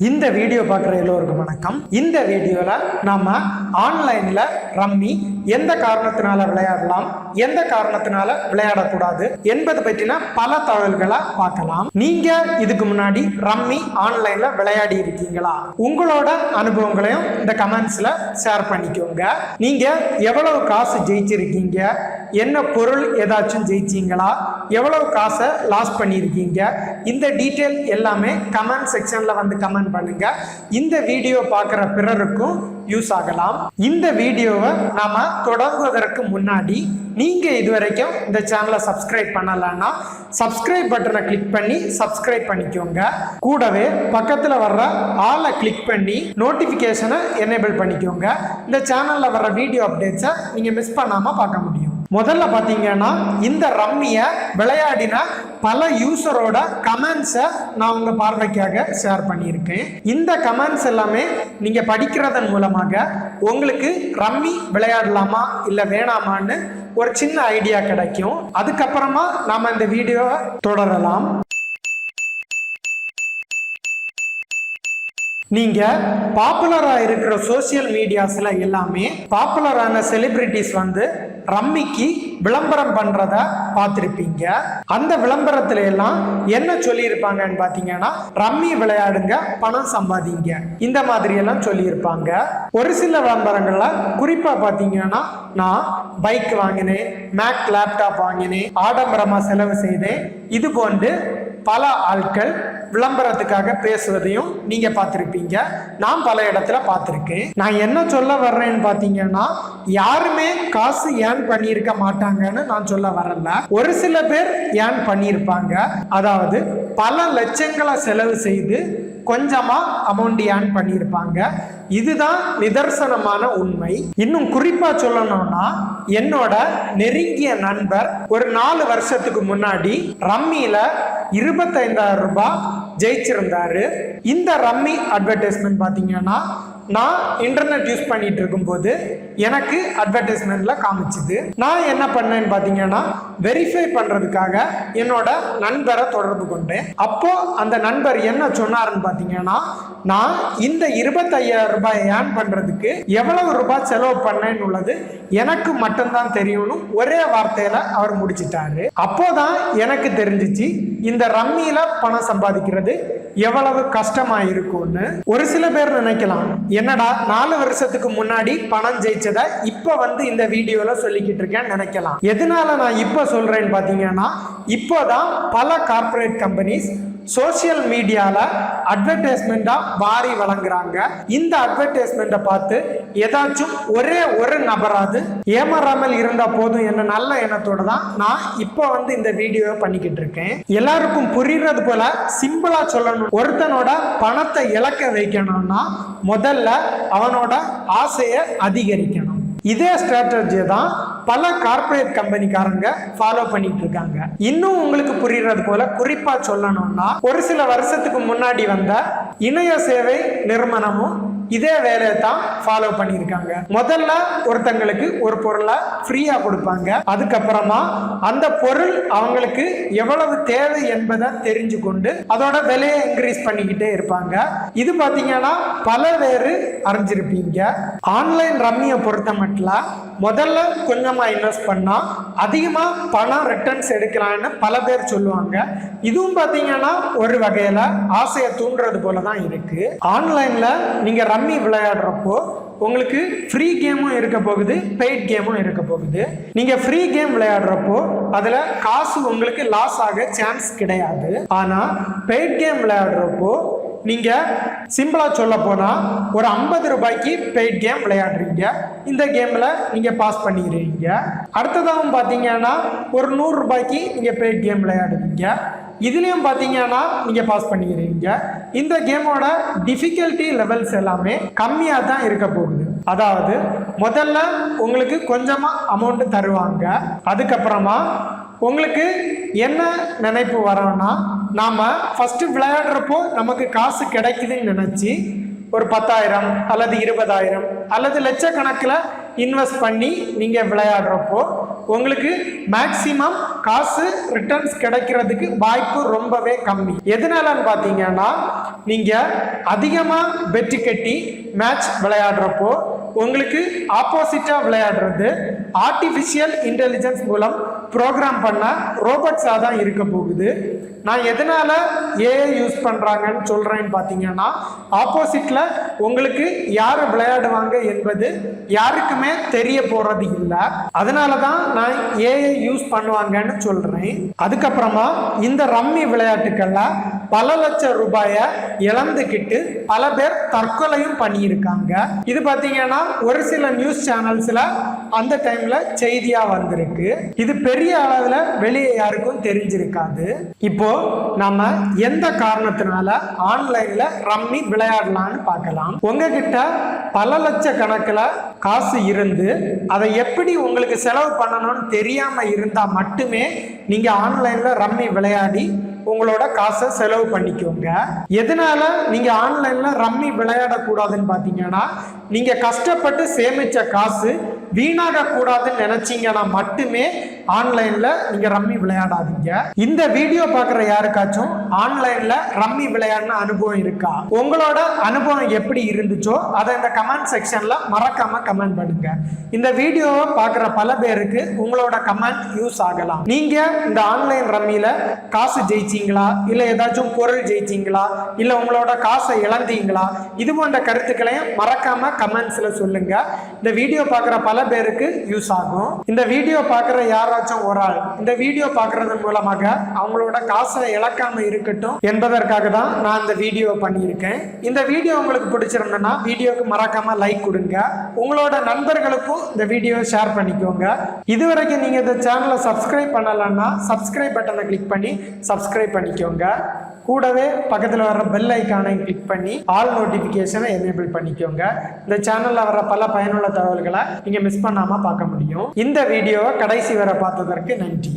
இந்த வீடியோ பார்க்குற எல்லோருக்கும் வணக்கம். இந்த வீடியோவில் நாம் ஆன்லைனில் ரம்மி எந்த காரணத்தினால விளையாடலாம், எந்த காரணத்தினால விளையாடக்கூடாது என்பது பற்றின பல தகவல்களை பார்க்கலாம். நீங்கள் இதுக்கு முன்னாடி ரம்மி ஆன்லைனில் விளையாடி இருக்கீங்களா? உங்களோட அனுபவங்களையும் இந்த கமெண்ட்ஸில் ஷேர் பண்ணிக்கோங்க. நீங்கள் எவ்வளவு காசு ஜெயிச்சிருக்கீங்க, என்ன பொருள் ஏதாச்சும் ஜெயிச்சிங்களா, எவ்வளவு காசை லாஸ் பண்ணியிருக்கீங்க, இந்த டீட்டெயில் எல்லாமே கமெண்ட் செக்ஷனில் வந்து கமெண்ட் பண்ணுங்க. இந்த வீடியோ பார்க்குற பிறருக்கும் யூஸ் ஆகலாம். இந்த வீடியோவை நாம தொடங்குவதற்கு முன்னாடி நீங்க இதுவரைக்கும் இந்த சேனலை சப்ஸ்கிரைப் பண்ணலன்னா சப்ஸ்கிரைப் பட்டனை கிளிக் பண்ணி சப்ஸ்கிரைப் பண்ணிக்கோங்க. கூடவே பக்கத்துல வர்ற ஆலை கிளிக் பண்ணி நோட்டிபிகேஷனை எனேபிள் பண்ணிக்கோங்க. இந்த சேனல்ல வர்ற வீடியோ அப்டேட்ஸை நீங்க மிஸ் பண்ணாம பார்க்க முடியும். முதல்ல பார்த்தீங்கன்னா இந்த ரம்மியை விளையாடின பல யூசரோட கமெண்ட்ஸை நான் உங்க பார்வைக்காக ஷேர் பண்ணியிருக்கேன். இந்த கமெண்ட்ஸ் எல்லாமே நீங்க படிக்கிறதன் மூலமாக உங்களுக்கு ரம்மி விளையாடலாமா இல்லை வேணாமான்னு ஒரு சின்ன ஐடியா கிடைக்கும். அதுக்கப்புறமா நாம இந்த வீடியோவை தொடரலாம். நீங்க பாப்புலரா இருக்கிற சோசியல் மீடியாஸ்ல எல்லாமே பாப்புலரான செலிபிரிட்டிஸ் வந்து ரம்மிக்கு விளம்பரம் பண்றத பார்த்திருப்பீங்க. அந்த விளம்பரத்துல எல்லாம் என்ன சொல்லியிருப்பாங்கன்னு பாத்தீங்கன்னா, ரம்மி விளையாடுங்க, பணம் சம்பாதிங்க, இந்த மாதிரி எல்லாம் சொல்லியிருப்பாங்க. ஒரு சில விளம்பரங்கள்ல குறிப்பா பாத்தீங்கன்னா, நான் பைக் வாங்கினேன், மேக் லேப்டாப் வாங்கினேன், ஆடம்பரமா செலவு செய்தேன், இது போன்று பல ஆட்கள் விளம்பரத்துக்காக பேசுவதையும் நீங்க பார்த்திருப்பீங்க. நான் பல இடத்துல பார்த்திருக்கேன். நான் என்ன சொல்ல வர்றேன்னு பாத்தீங்கன்னா, யாருமே காசு ஏன் பண்ணியிருக்க மாட்டாங்கன்னு நான் சொல்ல வரல. ஒரு சில பேர் ஏன் பண்ணியிருப்பாங்க. அதாவது பல லட்சங்களை செலவு செய்து கொஞ்சமா அமௌண்ட் ஏன் பண்ணியிருப்பாங்க. இதுதான் நிதர்சனமான உண்மை. இன்னும் குறிப்பா சொல்லணும்னா, என்னோட நெருங்கிய நண்பர் ஒரு 4 வருஷத்துக்கு முன்னாடி ரம்மியில 25,000 ரூபாய் ஜெயிச்சிருந்தாரு. இந்த ரம்மி அட்வர்டைஸ்மெண்ட் பாத்தீங்கன்னா, நான் இன்டர்நெட் யூஸ் பண்ணிட்டு இருக்கும்போது எனக்கு அட்வர்டைஸ்மெண்ட்ல காமிச்சுது. நான் என்ன பண்ணேன்னு பாத்தீங்கன்னா, வெரிஃபை பண்றதுக்காக என்னோட நண்பரை தொடர்பு கொண்டேன். அப்போ அந்த நண்பர் என்ன சொன்னாருன்னு பாத்தீங்கன்னா, நான் இந்த 25,000 ரூபாய் ஏர்ன் பண்றதுக்கு எவ்வளவு ரூபாய் செலவு பண்ணேன்னு உள்ளது எனக்கு மட்டும்தான் தெரியும்னு ஒரே வார்த்தையில அவர் முடிச்சிட்டாரு. அப்போதான் எனக்கு தெரிஞ்சிச்சு இந்த ரம்மியில பணம் சம்பாதிக்கிறது எவ்வளவு கஷ்டமா இருக்கும்னு. ஒரு சில பேர் நினைக்கலாம், என்னடா 4 வருஷத்துக்கு முன்னாடி பணம் ஜெயிச்சதை இப்ப வந்து இந்த வீடியோல சொல்லிக்கிட்டு இருக்கேன்னு நினைக்கலாம். எதனால நான் இப்ப சொல்றேன்னு பாத்தீங்கன்னா, இப்போதான் பல கார்பரேட் கம்பெனிஸ் சோசியல் மீடியால அட்வர்டைஸ்மெண்டா வாரி வழங்குறாங்க. இந்த அட்வர்டைஸ்மெண்ட்டை பார்த்து ஏதாச்சும் ஒரே ஒரு நபராது ஏமாறாமல் இருந்தா போதும் என்ன நல்ல எண்ணத்தோட தான் நான் இப்போ வந்து இந்த வீடியோ பண்ணிக்கிட்டு இருக்கேன். எல்லாருக்கும் புரியுறது போல சிம்பிளா சொல்லணும். ஒருத்தனோட பணத்தை இழக்க வைக்கணும்னா முதல்ல அவனோட ஆசையை அதிகரிக்கணும். இதே ஸ்ட்ராட்டஜி தான் பல கார்பரேட் கம்பெனிக்காரங்க ஃபாலோ பண்ணிட்டு இருக்காங்க. இன்னும் உங்களுக்கு புரியுறது போல குறிப்பா சொல்லணும்னா, ஒரு சில வருஷத்துக்கு முன்னாடி வந்த இணைய சேவை நிறுவனமும் இதே வேலையை தான் ஃபாலோ பண்ணியிருக்காங்க. முதல்ல ஒருத்தங்களுக்கு ஒரு பொருளை ஃப்ரீயா கொடுப்பாங்க. அதுக்கப்புறமா அந்த பொருள் அவங்களுக்கு எவ்வளவு தேவை என்பதை தெரிஞ்சு கொண்டு அதோட விலையை இன்க்ரீஸ் பண்ணிக்கிட்டே இருப்பாங்க. இது பாத்தீங்கன்னா பல பேர் அறிஞ்சிருப்பீங்க. ஆன்லைன் ரம்மியை பொறுத்த மட்டும் முதல்ல கொஞ்சமா இன்வெஸ்ட் பண்ணா அதிகமா பணம் ரிட்டர்ன்ஸ் எடுக்கலாம்னு பல பேர் சொல்லுவாங்க. இதுவும் பாத்தீங்கன்னா ஒரு வகையில ஆசையை தூண்டுறது போலதான் இருக்கு. ஆன்லைன்ல நீங்க ரம்மி விளையாடுறப்போ உங்களுக்கு ஃப்ரீ கேமும் இருக்க போகுது, பெய்ட் கேமும் இருக்க போகுது. நீங்க ஃப்ரீ கேம் விளையாடுறப்போ அதுல காசு உங்களுக்கு லாஸ் ஆக சான்ஸ் கிடையாது. ஆனா பெய்ட் கேம் விளையாடுறப்போ நீங்க சிம்பிளா சொல்ல போனா ஒரு 50 ரூபாய்க்கு பெய்ட் கேம் விளையாடுறீங்க. இந்த கேம்ல நீங்க பாஸ் பண்ணிடுறீங்க. அடுத்ததாகவும் பாத்தீங்கன்னா ஒரு 100 ரூபாய்க்கு நீங்க பெய்ட் கேம் விளையாடுவீங்க. இதுலயும் பாத்தீங்கன்னா நீங்க பாஸ் பண்ணிடுறீங்க. இந்த கேமோட டிஃபிகல்ட்டி லெவல்ஸ் எல்லாமே கம்மியா தான் இருக்க போகுது. அதாவது முதல்ல உங்களுக்கு கொஞ்சமா அமௌண்ட் தருவாங்க. அதுக்கப்புறமா உங்களுக்கு என்ன நினைப்பு வரோம்னா, நாம ஃபர்ஸ்ட் விளையாடுறப்போ நமக்கு காசு கிடைக்குதுன்னு நினைச்சு ஒரு 10,000 அல்லது 20,000 அல்லது லட்சக்கணக்கில் இன்வெஸ்ட் பண்ணி நீங்க விளையாடுறப்போ உங்களுக்கு மேக்சிமம் காசு ரிட்டர்ன்ஸ் கிடைக்கிறதுக்கு வாய்ப்பு ரொம்பவே கம்மி. எதனாலன்னு பார்த்தீங்கன்னா நீங்கள் அதிகமாக பெட்டு கட்டி மேட்ச் விளையாடுறப்போ உங்களுக்கு ஆப்போசிட்டாக விளையாடுறது ஆர்டிஃபிஷியல் இன்டெலிஜென்ஸ் மூலம் ப்ரோக்ராம் பண்ண ரோபோட்ஸாக தான் இருக்க போகுது. நான் எதனால் ஏஐ யூஸ் பண்ணுறாங்கன்னு சொல்கிறேன்னு பார்த்தீங்கன்னா ஆப்போசிட்டில் உங்களுக்கு யார் விளையாடுவாங்க என்பது யாருக்குமே தெரிய போகிறது இல்லை. அதனால தான் நான் ஏஐ யூஸ் பண்ணுவாங்கன்னு சொல்கிறேன். அதுக்கப்புறமா இந்த ரம்மி விளையாட்டுக்கள்ல பல லட்சம் ரூபாயை இழந்துக்கிட்டு பல பேர் தற்கொலையும் பண்ணியிருக்காங்க. இது பார்த்தீங்கன்னா ஒரு சில நியூஸ் சேனல்ஸில் அந்த டைமில் செய்தியாக வந்திருக்கு. இது பெரிய அளவில் வெளியே யாருக்கும் தெரிஞ்சிருக்காது. இப்போ நம்ம எந்த காரணத்தினால ஆன்லைன்ல ரம்மி விளையாடலாம்னு பார்க்கலாம். உங்ககிட்ட பல லட்ச கணக்கில் காசு இருந்து அதை எப்படி உங்களுக்கு செலவு பண்ணணும்னு தெரியாம இருந்தா மட்டுமே நீங்க ஆன்லைன்ல ரம்மி விளையாடி உங்களோட காசை செலவு பண்ணிக்கோங்க. எதனால நீங்க ஆன்லைன்ல ரம்மி விளையாடக்கூடாதுன்னு பார்த்தீங்கன்னா நீங்க கஷ்டப்பட்டு சேமிச்ச காசு வீணாக கூடாதுன்னு நினைச்சீங்கன்னா மட்டுமே ஆன்லைன்ல நீங்க ரம்மி விளையாடாதீங்க. இந்த வீடியோ பார்க்குற யாருக்காச்சும் ஆன்லைன்ல ரம்மி விளையாடின அனுபவம் இருக்கா? உங்களோட அனுபவம் எப்படி இருந்துச்சோ அதை இந்த கமெண்ட் செக்ஷன்ல மறக்காம கமெண்ட் பண்ணுங்க. இந்த வீடியோவை பார்க்குற பல பேருக்கு உங்களோட கமெண்ட் யூஸ் ஆகலாம். நீங்க இந்த ஆன்லைன் ரம்மியில காசு ஜெயிச்சீங்களா, இல்ல ஏதாச்சும் பொருள் ஜெயிச்சீங்களா, இல்ல உங்களோட காசை இழந்தீங்களா, இது போன்ற கருத்துக்களையும் மறக்காம கமெண்ட்ஸ்ல சொல்லுங்க. இந்த வீடியோ பார்க்குற பல பேருக்கு யூஸ் ஆகும். இந்த வீடியோ பார்க்குற யாராச்சும் ஒரு ஆள் இந்த வீடியோ பார்க்கறதன் மூலமாக அவங்களோட காசை இழக்காம இருக்கட்டும் என்பதற்காக தான் நான் இந்த வீடியோ பண்ணியிருக்கேன். இந்த வீடியோ உங்களுக்கு பிடிச்சிருந்ததுன்னா வீடியோக்கு மறக்காம லைக் கொடுங்க. உங்களோட நண்பர்களுக்கும் இந்த வீடியோ ஷேர் பண்ணிக்கோங்க. இதுவரைக்கும் நீங்க இந்த சேனலை சப்ஸ்கிரைப் பண்ணலன்னா சப்ஸ்கிரைப் பட்டனை கிளிக் பண்ணி சப்ஸ்கிரைப் பண்ணிக்கோங்க. கூடவே பக்கத்தில் வர பெல் ஐக்கானை கிளிக் பண்ணி ஆல் நோட்டிஃபிகேஷனை எனேபிள் பண்ணிக்கோங்க. இந்த சேனலில் வர பல பயனுள்ள தகவல்களை நீங்கள் மிஸ் பண்ணாமல் பார்க்க முடியும். இந்த வீடியோவை கடைசி வரை பார்த்ததற்கு நன்றி.